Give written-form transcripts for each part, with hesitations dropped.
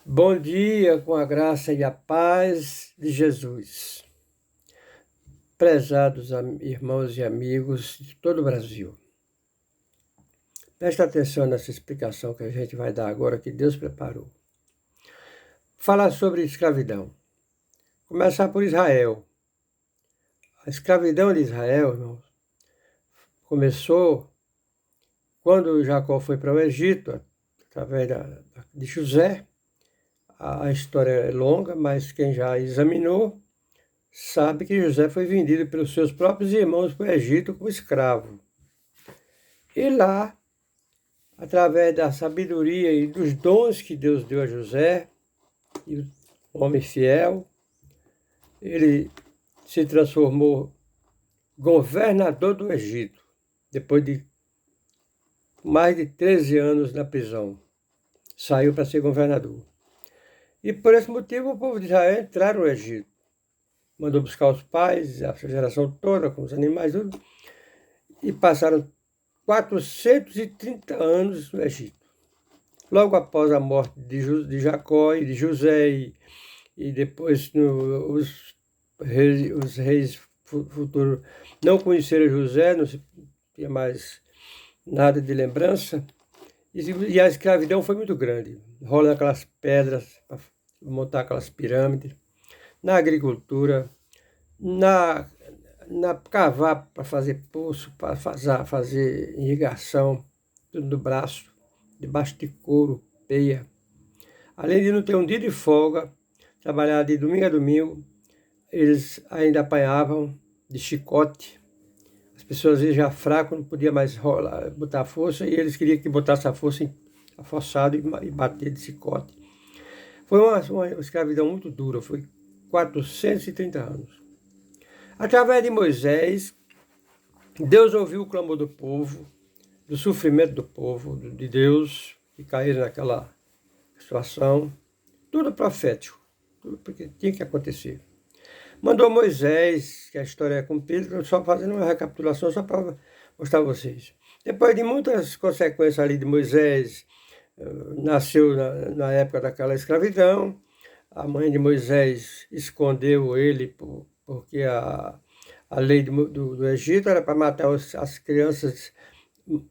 Bom dia, com a graça e a paz de Jesus. Prezados irmãos e amigos de todo o Brasil. Preste atenção nessa explicação que a gente vai dar agora, que Deus preparou. Falar sobre escravidão. Começar por Israel. A escravidão de Israel, irmãos, começou quando Jacó foi para o Egito, através de José. A história é longa, mas quem já examinou sabe que José foi vendido pelos seus próprios irmãos para o Egito como escravo. E lá, através da sabedoria e dos dons que Deus deu a José, e o homem fiel, ele se transformou governador do Egito, depois de mais de 13 anos na prisão. Saiu para ser governador. E por esse motivo o povo de Israel entraram no Egito. Mandou buscar os pais, a sua geração toda, com os animais, tudo, e passaram 430 anos no Egito. Logo após a morte de Jacó e de José, e depois os reis futuros não conheceram José, não se tinha mais nada de lembrança, e a escravidão foi muito grande. Rola aquelas pedras para montar aquelas pirâmides, na agricultura, na cavar para fazer poço, para fazer irrigação, tudo no braço, debaixo de couro, peia. Além de não ter um dia de folga, trabalhar de domingo a domingo, eles ainda apanhavam de chicote. As pessoas às vezes já fracas, não podiam mais rolar, botar força, e eles queriam que botasse a força forçado e bater de chicote. Foi uma escravidão muito dura, foi 430 anos. Através de Moisés, Deus ouviu o clamor do povo, do sofrimento do povo, de Deus, que caíram naquela situação. Tudo profético, tudo porque tinha que acontecer. Mandou Moisés, que a história é cumprida, só fazendo uma recapitulação, só para mostrar a vocês. Depois de muitas consequências ali de Moisés, nasceu na época daquela escravidão. A mãe de Moisés escondeu ele porque a lei do Egito era para matar as crianças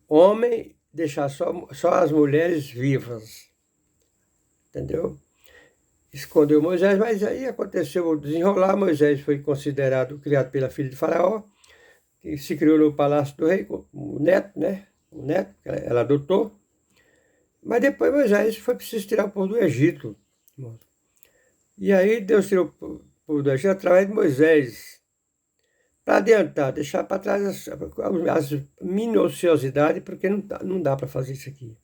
homem, deixar só as mulheres vivas. Entendeu? Escondeu Moisés, mas aí aconteceu o desenrolar. Moisés foi considerado, criado pela filha de Faraó, que se criou no palácio do rei, o neto, né? O neto, ela adotou. Mas depois Moisés foi preciso tirar o povo do Egito. E aí Deus tirou o povo do Egito através de Moisés. Para adiantar, deixar para trás as minuciosidades, porque não dá para fazer isso aqui.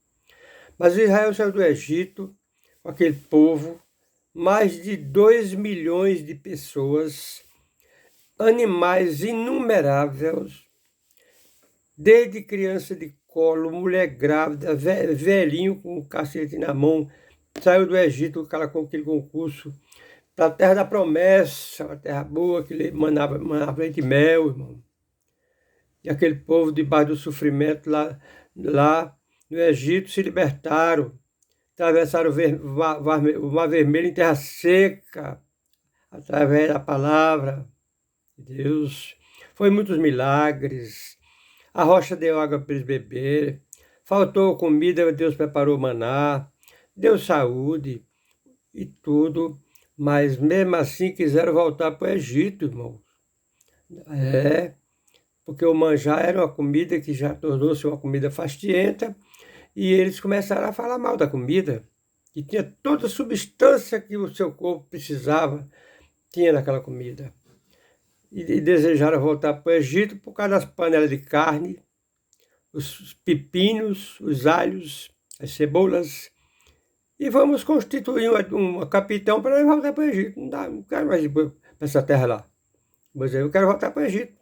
Mas Israel saiu do Egito, com aquele povo, mais de 2 milhões de pessoas, animais inumeráveis, desde criança de colo, mulher grávida, velhinho com o cacete na mão, saiu do Egito com aquele concurso para a terra da promessa, uma terra boa, que manava leite e mel, irmão. E aquele povo, debaixo do sofrimento lá no Egito, se libertaram, atravessaram o Mar Vermelho em terra seca, através da palavra de Deus. Foi muitos milagres. A rocha deu água para eles beberem. Faltou comida, Deus preparou maná. Deu saúde e tudo. Mas mesmo assim quiseram voltar para o Egito, irmãos. Porque o manjar era uma comida que já tornou-se uma comida fastienta. E eles começaram a falar mal da comida, que tinha toda a substância que o seu corpo precisava, tinha naquela comida. E desejaram voltar para o Egito por causa das panelas de carne, os pepinos, os alhos, as cebolas. E vamos constituir uma capitão para voltar para o Egito. Não quero mais ir para essa terra lá. Mas eu quero voltar para o Egito.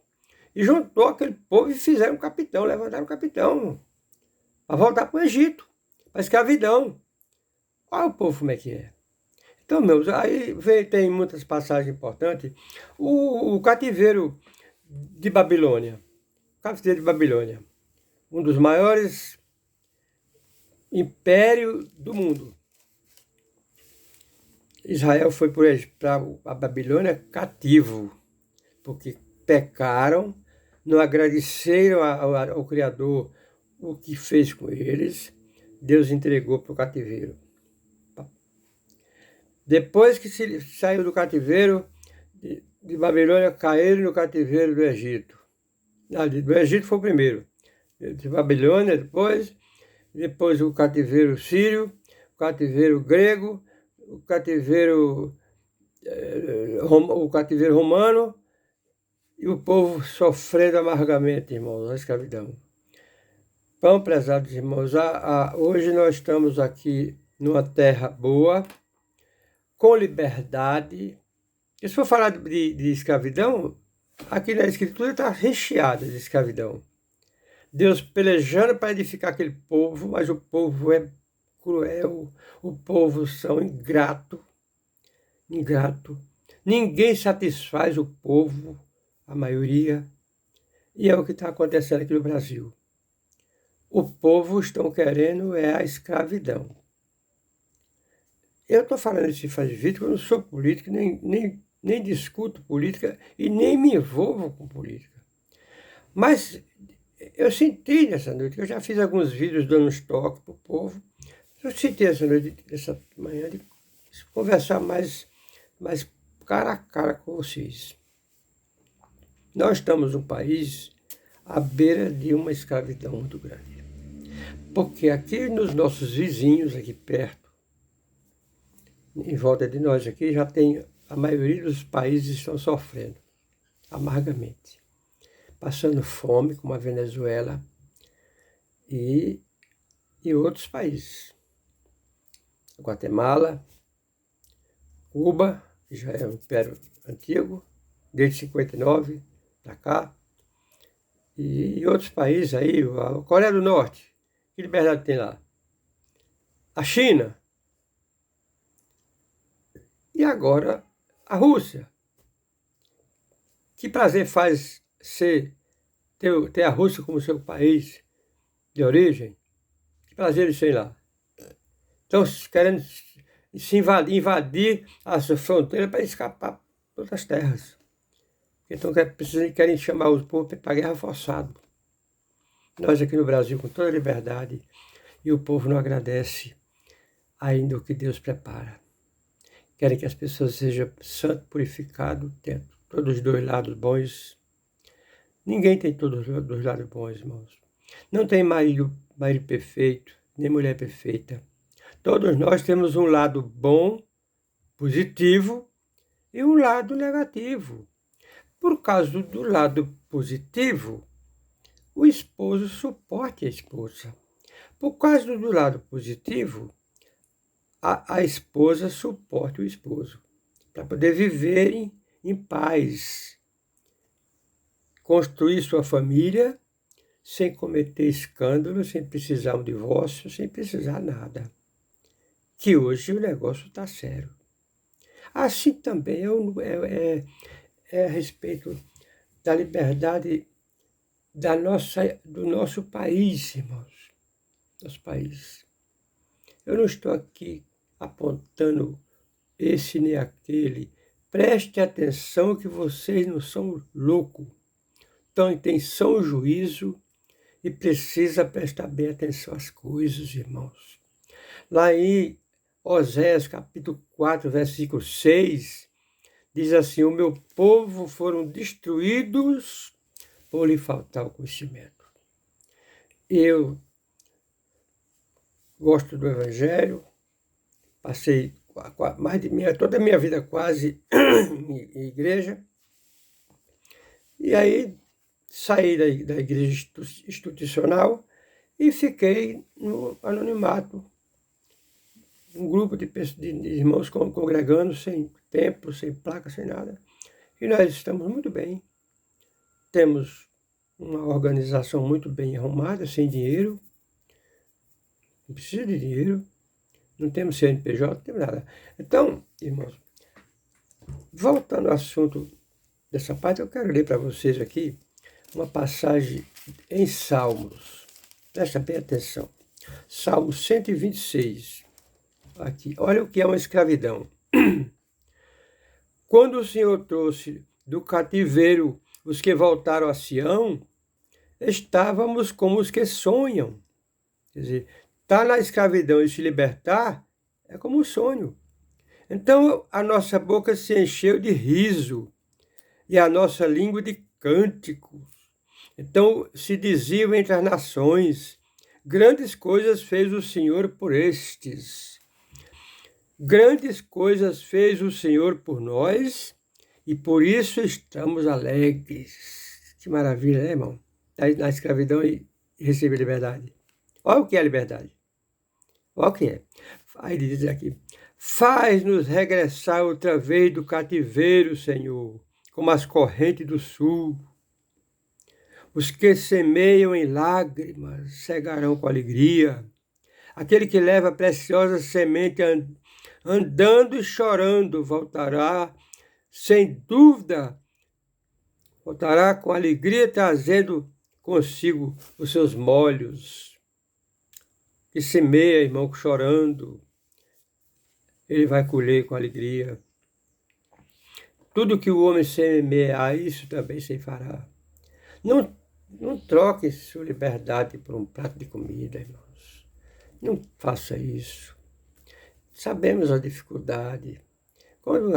E juntou aquele povo e fizeram um capitão, levantaram um capitão para voltar para o Egito, para a escravidão. Olha o povo como é que é. Então, meus, aí tem muitas passagens importantes. O cativeiro de Babilônia. O cativeiro de Babilônia. Um dos maiores impérios do mundo. Israel foi para a Babilônia cativo, porque pecaram, não agradeceram ao Criador o que fez com eles, Deus entregou para o cativeiro. Depois que se saiu do cativeiro de Babilônia, caíram no cativeiro do Egito. Do Egito foi o primeiro, de Babilônia depois o cativeiro sírio, o cativeiro grego, o cativeiro romano, e o povo sofrendo amargamente, irmãos, a escravidão. Então, prezados irmãos, hoje nós estamos aqui numa terra boa, com liberdade. E se for falar de escravidão, aqui na Escritura está recheada de escravidão. Deus pelejando para edificar aquele povo, mas o povo é cruel, o povo são ingrato. Ninguém satisfaz o povo, a maioria, e é o que está acontecendo aqui no Brasil. O povo estão querendo a escravidão. Eu estou falando isso faz vídeo, eu não sou político, nem discuto política e nem me envolvo com política. Mas eu senti nessa noite, que eu já fiz alguns vídeos dando uns toques para o povo, eu senti essa noite, essa manhã, de conversar mais cara a cara com vocês. Nós estamos num país à beira de uma escravidão muito grande. Porque aqui nos nossos vizinhos, aqui perto, em volta de nós aqui, já tem, a maioria dos países estão sofrendo amargamente. Passando fome, como a Venezuela e outros países. Guatemala, Cuba, que já é um império antigo, desde 59 para cá, e outros países aí, a Coreia do Norte, que liberdade tem lá? A China, e agora a Rússia. Que prazer faz ter a Rússia como seu país de origem? Que prazer eles têm lá. Estão querendo se invadir as fronteiras para escapar para outras terras. Então querem chamar os povos para a guerra forçada. Nós aqui no Brasil, com toda a liberdade, e o povo não agradece ainda o que Deus prepara. Querem que as pessoas sejam santo, purificado, tenham todos os dois lados bons. Ninguém tem todos os dois lados bons, irmãos. Não tem marido perfeito, nem mulher perfeita. Todos nós temos um lado bom, positivo, e um lado negativo. Por causa do lado positivo, o esposo suporte a esposa. Por causa do lado positivo, a esposa suporte o esposo, para poder viverem em paz, construir sua família sem cometer escândalo, sem precisar de um divórcio, sem precisar nada. Que hoje o negócio está sério. Assim também é a respeito da liberdade do nosso país, irmãos. Nosso país. Eu não estou aqui apontando esse nem aquele. Preste atenção que vocês não são loucos. Então, tem são juízo e precisa prestar bem atenção às coisas, irmãos. Lá em Oséias, capítulo 4, versículo 6, diz assim: o meu povo foram destruídos por lhe faltar o conhecimento. Eu gosto do Evangelho, passei toda a minha vida quase em igreja, e aí saí da igreja institucional e fiquei no anonimato, um grupo de irmãos congregando, sem templo, sem placa, sem nada, e nós estamos muito bem, temos uma organização muito bem arrumada, sem dinheiro, não precisa de dinheiro, não temos CNPJ, não temos nada. Então, irmãos, voltando ao assunto dessa parte, eu quero ler para vocês aqui uma passagem em Salmos. Presta bem atenção. Salmo 126. Aqui. Olha o que é uma escravidão. Quando o Senhor trouxe do cativeiro os que voltaram a Sião, estávamos como os que sonham. Quer dizer, estar na escravidão e se libertar é como um sonho. Então a nossa boca se encheu de riso e a nossa língua de cânticos. Então se diziam entre as nações: grandes coisas fez o Senhor por estes. Grandes coisas fez o Senhor por nós e por isso estamos alegres. Que maravilha, né, irmão? Na escravidão e receber liberdade. Olha o que é liberdade. Olha o que é. Aí ele diz aqui: faz-nos regressar outra vez do cativeiro, Senhor, como as correntes do sul. Os que semeiam em lágrimas cegarão com alegria. Aquele que leva preciosa semente andando e chorando voltará, sem dúvida, voltará com alegria trazendo consigo os seus molhos. Que semeia, irmão, chorando, ele vai colher com alegria. Tudo que o homem semear, isso também se fará. Não troque sua liberdade por um prato de comida, irmãos. Não faça isso. Sabemos a dificuldade. Quando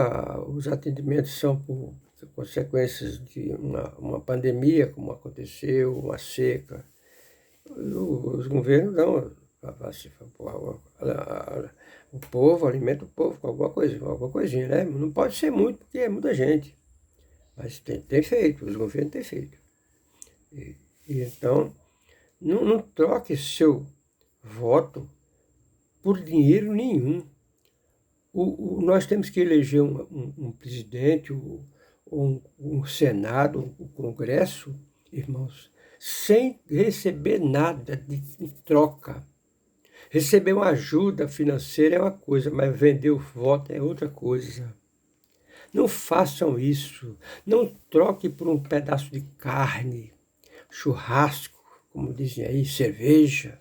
os atendimentos são por consequências de uma pandemia, como aconteceu, uma seca, os governos dão o povo, alimenta o povo com alguma coisinha, né? Não pode ser muito, porque é muita gente. Mas tem feito, os governos têm feito. E então, não troque seu voto por dinheiro nenhum. Nós temos que eleger um presidente, um Senado, um Congresso, irmãos, sem receber nada em troca. Receber uma ajuda financeira é uma coisa, mas vender o voto é outra coisa. Não façam isso. Não troque por um pedaço de carne, churrasco, como dizem aí, cerveja.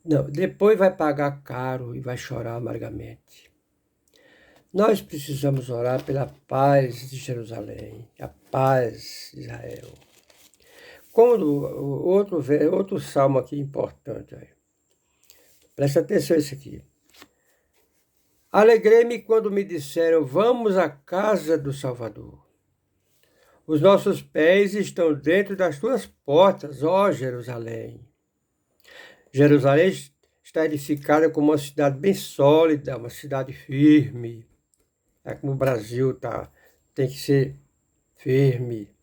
Não, depois vai pagar caro e vai chorar amargamente. Nós precisamos orar pela paz de Jerusalém, a paz de Israel. Outro salmo aqui importante. Aí. Presta atenção nesse aqui. Alegrei-me quando me disseram, vamos à casa do Salvador. Os nossos pés estão dentro das tuas portas, ó Jerusalém. Jerusalém está edificada como uma cidade bem sólida, uma cidade firme. É como o Brasil tem que ser firme,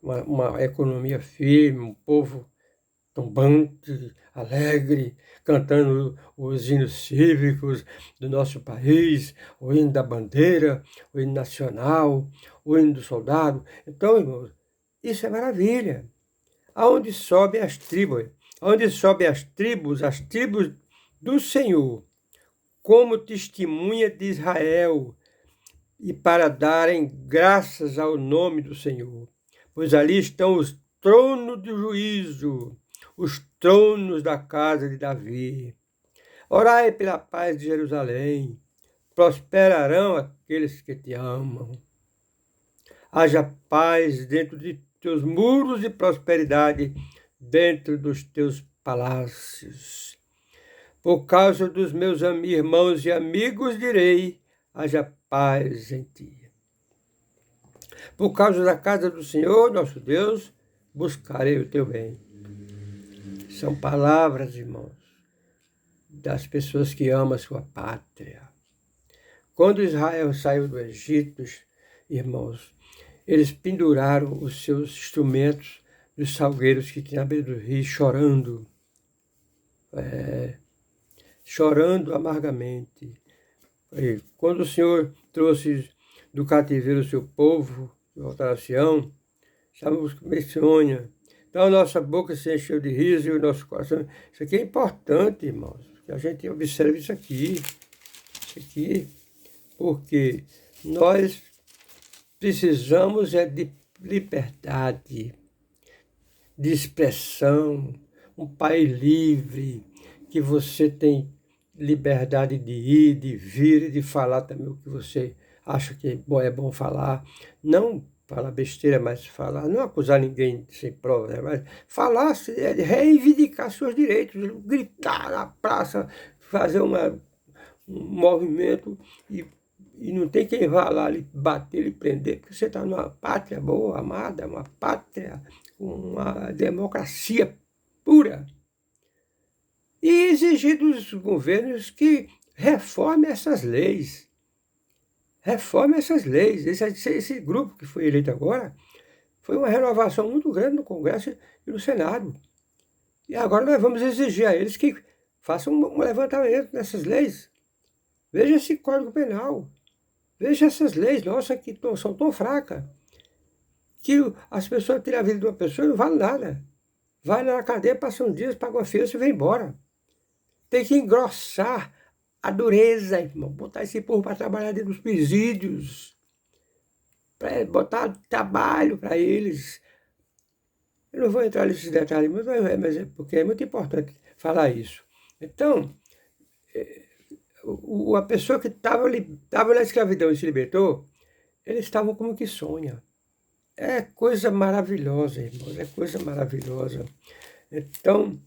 uma economia firme, um povo tombante, alegre, cantando os hinos cívicos do nosso país, o hino da bandeira, o hino nacional, o hino do soldado. Então, irmãos, isso é maravilha. Aonde sobem as tribos? Aonde sobem as tribos do Senhor, como testemunha de Israel, e para darem graças ao nome do Senhor. Pois ali estão os tronos do juízo, os tronos da casa de Davi. Orai pela paz de Jerusalém, prosperarão aqueles que te amam. Haja paz dentro de teus muros e prosperidade dentro dos teus palácios. Por causa dos meus irmãos e amigos direi, haja paz em ti. Por causa da casa do Senhor, nosso Deus, buscarei o teu bem. São palavras, irmãos, das pessoas que amam a sua pátria. Quando Israel saiu do Egito, irmãos, eles penduraram os seus instrumentos dos salgueiros que tinha à beira do rio, chorando. Chorando amargamente. E quando o Senhor trouxe do cativeiro o seu povo, de voltar a Sião, estávamos com insônia. Então a nossa boca se encheu de riso e o nosso coração. Isso aqui é importante, irmãos, que a gente observe isso aqui, porque nós precisamos de liberdade, de expressão, um país livre, que você tem liberdade de ir, de vir e de falar também o que você acha que é bom falar. Não falar besteira, mas falar, não acusar ninguém sem prova, né? Mas falar, reivindicar seus direitos, gritar na praça, fazer um movimento e não tem quem vá lá lhe bater, lhe prender, porque você está numa pátria boa, amada, uma pátria com uma democracia pura. E exigir dos governos que reformem essas leis. Reformem essas leis. Esse grupo que foi eleito agora foi uma renovação muito grande no Congresso e no Senado. E agora nós vamos exigir a eles que façam um levantamento nessas leis. Veja esse Código Penal. Veja essas leis nossas que são tão fracas que as pessoas tiram a vida de uma pessoa e não vale nada. Vai na cadeia, passa um dia, paga uma fiança e vem embora. Tem que engrossar a dureza, irmão. Botar esse povo para trabalhar dentro dos presídios. Para botar trabalho para eles. Eu não vou entrar nesses detalhes, mas é porque é muito importante falar isso. Então, a pessoa que estava na escravidão e se libertou, eles estavam como que sonha. É coisa maravilhosa, irmãos, é coisa maravilhosa. Então,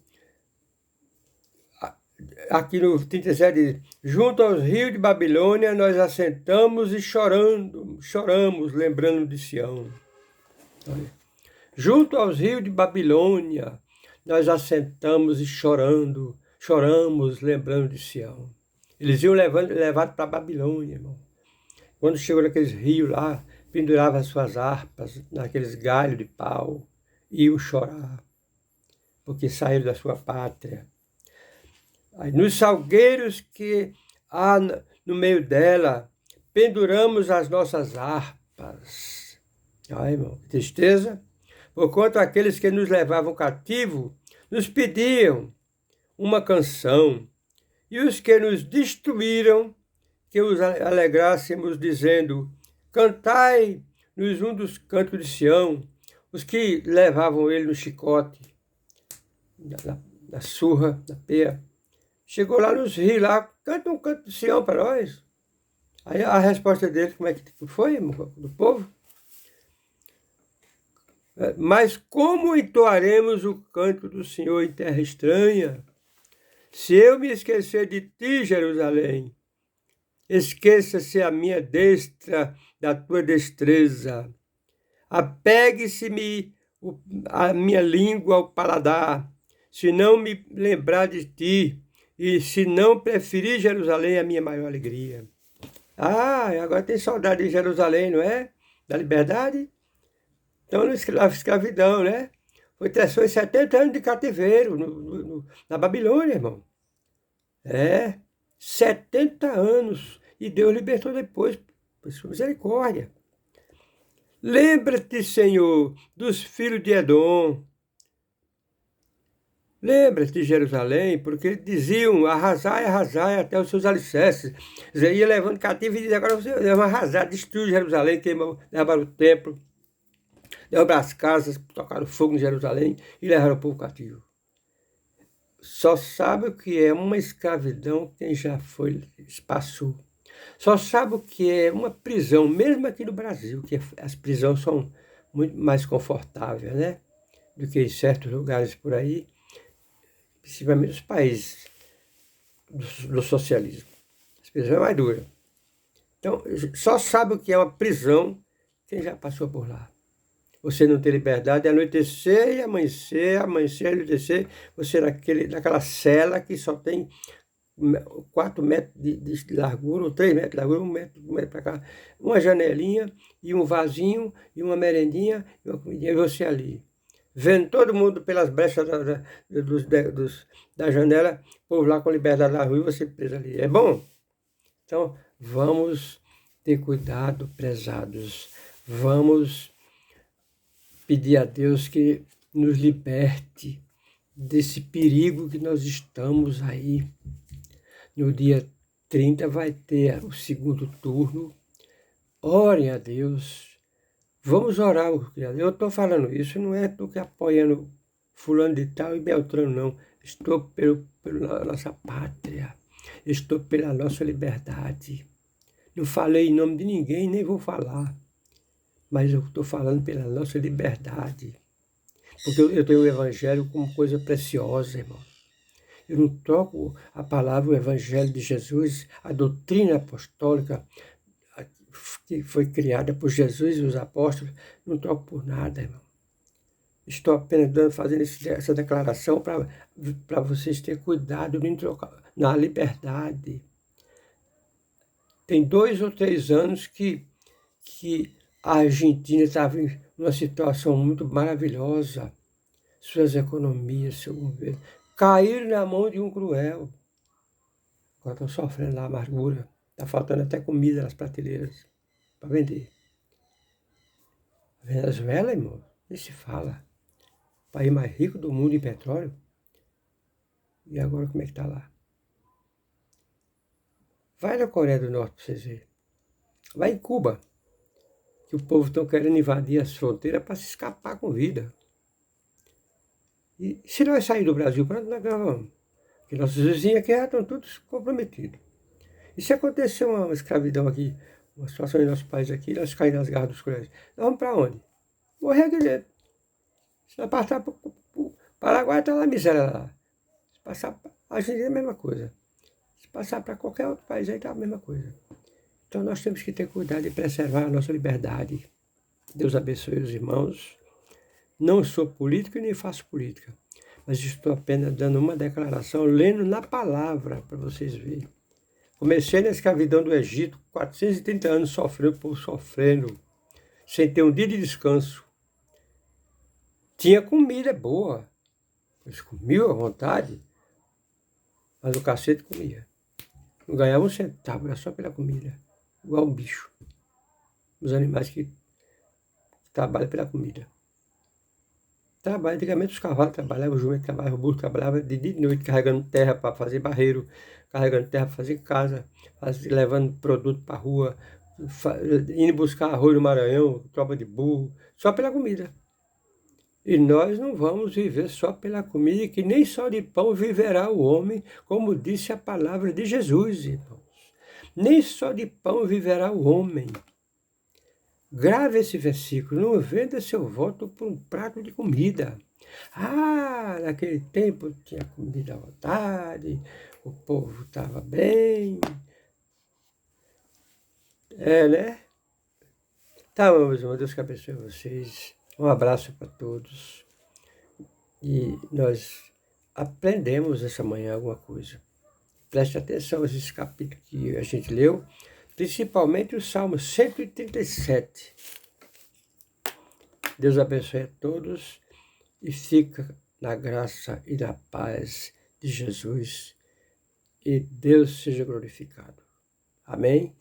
aqui no 37 diz, junto aos rios de Babilônia nós assentamos e choramos, lembrando de Sião. Junto aos rios de Babilônia nós assentamos e choramos, lembrando de Sião. Eles iam levados para a Babilônia, irmão. Quando chegou naqueles rios lá, penduravam as suas harpas naqueles galhos de pau, iam chorar, porque saíram da sua pátria. Aí, nos salgueiros que há no meio dela, penduramos as nossas harpas. Ai, irmão, que tristeza. Porquanto aqueles que nos levavam cativo nos pediam uma canção, e os que nos destruíram, que os alegrássemos, dizendo, cantai-nos um dos cantos de Sião, os que levavam ele no chicote, na surra, na peia. Chegou lá nos rios, lá, canta um canto de Sião para nós. Aí a resposta dele, como é que foi, irmão, do povo? Mas como entoaremos o canto do Senhor em terra estranha? Se eu me esquecer de ti, Jerusalém, esqueça-se a minha destra da tua destreza. Apegue-se-me a minha língua ao paladar, se não me lembrar de ti, e se não preferir Jerusalém a minha maior alegria. Ah, agora tem saudade de Jerusalém, não é? Da liberdade? Então, na escravidão, né? Foi 70 anos de cativeiro na Babilônia, irmão. 70 anos. E Deus libertou depois, por sua misericórdia. Lembra-te, Senhor, dos filhos de Edom. Lembra-te de Jerusalém, porque eles diziam, arrasai até os seus alicerces. Eles iam levando cativo e diziam, agora vocês vão arrasar, destruir Jerusalém, derrubaram o templo, derrubaram as casas, tocaram fogo em Jerusalém e levaram o povo cativo. Só sabe o que é uma escravidão quem já passou. Só sabe o que é uma prisão, mesmo aqui no Brasil, que as prisões são muito mais confortáveis, né? Do que em certos lugares por aí, principalmente os países do socialismo. As prisões é mais dura. Então, só sabe o que é uma prisão quem já passou por lá. Você não tem liberdade de anoitecer e amanhecer e anoitecer. Você naquela cela que só tem 4 metros de largura, ou 3 metros de largura, 1 metro para cá. Uma janelinha e um vasinho e uma merendinha e uma comidinha. E você ali. Vendo todo mundo pelas brechas da janela, o povo lá com liberdade na rua e você preso ali. É bom? Então, vamos ter cuidado, prezados. Vamos pedir a Deus que nos liberte desse perigo que nós estamos aí. No dia 30 vai ter o segundo turno. Orem a Deus. Vamos orar. Eu estou falando isso, não é porque apoiando fulano de tal e Beltrano, não. Estou pela nossa pátria. Estou pela nossa liberdade. Não falei em nome de ninguém, nem vou falar. Mas eu estou falando pela nossa liberdade. Porque eu tenho o Evangelho como coisa preciosa, irmão. Eu não troco a palavra, o Evangelho de Jesus, a doutrina apostólica que foi criada por Jesus e os apóstolos, não troco por nada, irmão. Estou apenas fazendo essa declaração para vocês terem cuidado de trocar na liberdade. Tem 2 ou 3 anos que a Argentina estava em uma situação muito maravilhosa. Suas economias, seu governo, caíram na mão de um cruel. Agora estão sofrendo lá a amargura. Está faltando até comida nas prateleiras para vender. Venezuela, irmão, nem se fala. O país mais rico do mundo em petróleo. E agora como é que está lá? Vai na Coreia do Norte para vocês verem. Vai em Cuba, que o povo está querendo invadir as fronteiras para se escapar com vida. E se nós sair do Brasil, para onde nós vamos? Porque nossos vizinhos aqui já estão todos comprometidos. E se acontecer uma escravidão aqui, uma situação em nosso país aqui, nós caímos nas garras dos cruéis, nós vamos para onde? Morrer aqui dentro. Se nós passar para o Paraguai, está lá a miséria lá. Se passar para a Argentina, é a mesma coisa. Se passar para qualquer outro país, aí está a mesma coisa. Então nós temos que ter cuidado de preservar a nossa liberdade. Deus abençoe os irmãos. Não sou político e nem faço política, mas estou apenas dando uma declaração, lendo na palavra, para vocês verem. Comecei na escravidão do Egito, 430 anos sofrendo, o povo sofrendo, sem ter um dia de descanso. Tinha comida boa, eles comiam à vontade, mas o cacete comia. Não ganhava um centavo, era só pela comida, igual um bicho. Os animais que trabalham pela comida. Antigamente os cavalos trabalhavam, o jumento trabalhava, o burro trabalhava de dia e de noite, carregando terra para fazer barreiro, carregando terra para fazer casa, levando produto para a rua, indo buscar arroz no Maranhão, tropa de burro, só pela comida. E nós não vamos viver só pela comida, que nem só de pão viverá o homem, como disse a palavra de Jesus, irmãos. Nem só de pão viverá o homem. Grave esse versículo, não venda seu voto por um prato de comida. Ah, naquele tempo tinha comida à vontade, o povo estava bem. Né? Tá, meus irmãos, Deus que abençoe vocês. Um abraço para todos. E nós aprendemos essa manhã alguma coisa. Preste atenção a esses capítulos que a gente leu, principalmente o Salmo 137. Deus abençoe a todos e fica na graça e na paz de Jesus. E Deus seja glorificado. Amém?